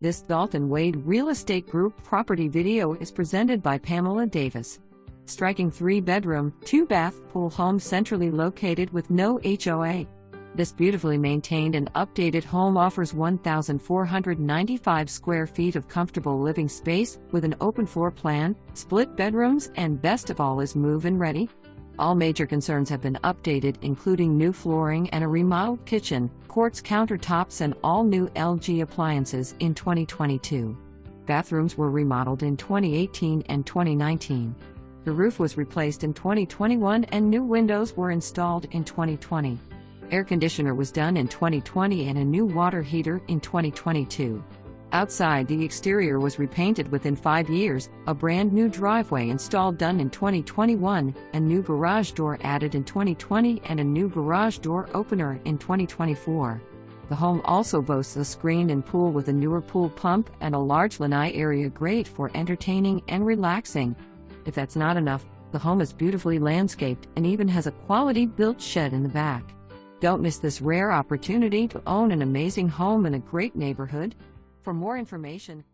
This Dalton Wade Real Estate Group property video is presented by Pamela Davis. Striking 3-bedroom, 2-bath pool home centrally located with no HOA. This beautifully maintained and updated home offers 1,495 square feet of comfortable living space with an open floor plan, split bedrooms, and best of all is move-in ready. All major concerns have been updated, including new flooring and a remodeled kitchen, quartz countertops, and all new LG appliances in 2022. Bathrooms were remodeled in 2018 and 2019. The roof was replaced in 2021 and new windows were installed in 2020. Air conditioner was done in 2020 and a new water heater in 2022. Outside, the exterior was repainted within 5 years, a brand new driveway installed done in 2021, a new garage door added in 2020, and a new garage door opener in 2024. The home also boasts a screened-in pool with a newer pool pump and a large lanai area great for entertaining and relaxing. If that's not enough, the home is beautifully landscaped and even has a quality-built shed in the back. Don't miss this rare opportunity to own an amazing home in a great neighborhood. For more information,